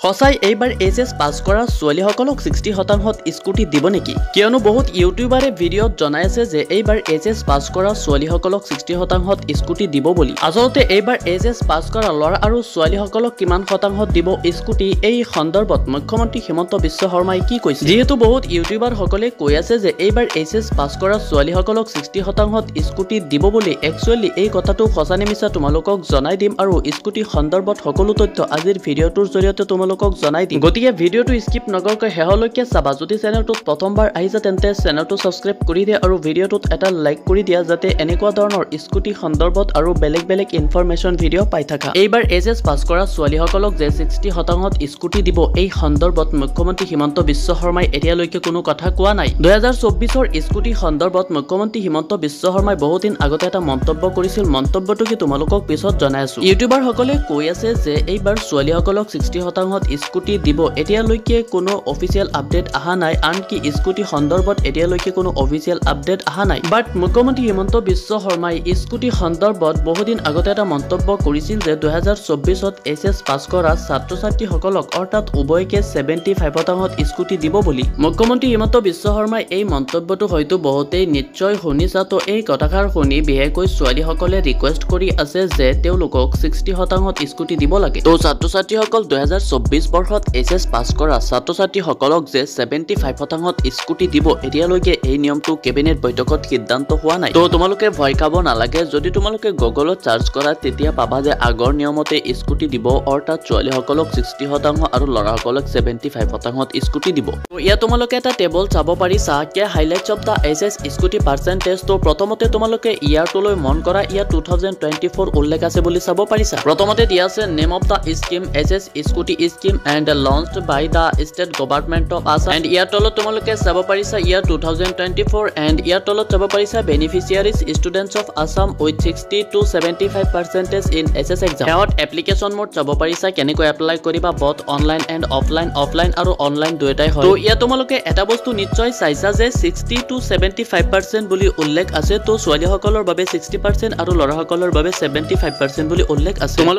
সঁচাই এইবাৰ এইচএছ পাছ কৰা ছোৱালীসকলক 60% স্কুটি দিব নেকি? কিয়নো বহুত ইউটিউবাৰে ভিডিঅ'ত জনাই আছে যে এইবাৰ এইচএছ পাছ কৰা ছোৱালীসকলক 60% স্কুটি দিব বুলি। আচলতে এইবাৰ এইচএছ পাছ কৰা ল'ৰা আৰু ছোৱালীসকলক কিমান শতাংশত দিব স্কুটি, এই সন্দৰ্ভত মুখ্যমন্ত্ৰী হিমন্ত বিশ্ব শৰ্মাই কি কৈছে? যিহেতু বহুত ইউটিউবাৰসকলে কৈ আছে যে এইবাৰ এইচএছ পাছ কৰা ছোৱালীসকলক 60% স্কুটি দিব বুলি, একচুৱেলি এই কথাটো সঁচা নে মিছা তোমালোকক জনাই দিম আৰু স্কুটি সন্দৰ্ভত সকলো তথ্য আজিৰ ভিডিঅ'টোৰ জৰিয়তে তোমালোকক জনাই দিম। গতিকে ভিডিঅ'টো স্কিপ নকৰাকৈ শেষলৈকে চাবা। যদি চেনেলটোত প্ৰথমবাৰ আহিছা তেন্তে চেনেলটো ছাবস্ক্ৰাইব কৰি দিয়া আৰু ভিডিঅ'টোত এটা লাইক কৰি দিয়া যাতে এনেকুৱা ধৰণৰ স্কুটি সন্দৰ্ভত আৰু বেলেগ বেলেগ ইনফৰমেশ্যন ভিডিঅ' পাই থাকা। এইবাৰ এইচএছ পাছ কৰা ছোৱালীসকলক যে 60% স্কুটি দিব, এই সন্দৰ্ভত মুখ্যমন্ত্ৰী হিমন্ত বিশ্ব শৰ্মাই এতিয়ালৈকে কোনো কথা কোৱা নাই। 2024ৰ স্কুটি সন্দৰ্ভত মুখ্যমন্ত্ৰী হিমন্ত বিশ্ব শৰ্মাই বহুদিন আগতে এটা মন্তব্য কৰিছিল। মন্তব্যটো কি তোমালোকক পিছত জনাই আছো। ইউটিউবাৰসকলে কৈ আছে যে এইবাৰ ছোৱালীসকলক 60% স্কুটি দিব। এতিয়ালৈকে কোনো অফিচিয়েল আপডেট অহা নাই, আনকি স্কুটি সন্দৰ্ভত এতিয়ালৈকে কোনো অফিচিয়েল আপডেট অহা নাই। বাট মুখ্যমন্ত্ৰী হিমন্ত বিশ্ব শৰ্মাই স্কুটি সন্দৰ্ভত বহুদিন আগতে এটা মন্তব্য কৰিছিল যে 2024ত এইচএছ পাছ কৰা ছাত্ৰ ছাত্ৰীসকলক অৰ্থাৎ উভয়কে 75% স্কুটি দিব বুলি। মুখ্যমন্ত্ৰী হিমন্ত বিশ্ব শৰ্মাই এই মন্তব্যটো হয়তো বহুতেই নিশ্চয় শুনিছা। তো এই কথাষাৰ শুনি বিশেষকৈ ছোৱালীসকলে ৰিকুৱেষ্ট কৰি আছে যে তেওঁলোকক 60% স্কুটি দিব লাগে। তো ছাত্ৰ ছাত্ৰীসকল 2024 বৰ্ষত এইচএছ পাছ কৰা ছাত্ৰ ছাত্ৰীসকলক যে 75% স্কুটি দিব, এতিয়ালৈকে এই নিয়মটো কেবিনেট বৈঠকত সিদ্ধান্ত হোৱা নাই। তো তোমালোকে ভয় খাব নালাগে। যদি তোমালোকে গুগলত চাৰ্চ কৰা তেতিয়া পাবা যে আগৰ নিয়মতে স্কুটি দিব, অৰ্থাৎ ছোৱালীসকলক 60% আৰু ল'ৰাসকলক 75% স্কুটি দিব। তো ইয়াত তোমালোকে এটা টেবল চাব পাৰিছা, key highlights of the HS scooty percentage. তো প্ৰথমতে তোমালোকে ইয়াৰটোলৈ মন কৰা, ইয়াত 2024 উল্লেখ আছে বুলি চাব পাৰিছা। প্ৰথমতে দিয়া আছে name of the scheme HS scooty scheme and launched by the state government of Assam. And ইয়াৰ তলত তোমালোকে চাব পাৰিছা ইয়াৰ 2024 এণ্ড ইয়াৰ তলত চাব পাৰিছা beneficiaries students of Assam with 60 to 75% in HS exam. সেহত এপ্লিকেশ্যন মোড চাব পাৰিছা কেনেকৈ এপ্লাই কৰিবা, বথ অনলাইন এণ্ড অফলাইন আৰু অনলাইন দুয়োটাই হয়। তো ইয়াত তোমালোকে এটা বস্তু নিশ্চয় চাইছা যে 60 to 75% বুলি উল্লেখ আছে। তো ছোৱালীসকলৰ বাবে 60% আৰু ল'ৰাসকলৰ বাবে 75% বুলি উল্লেখ আছে।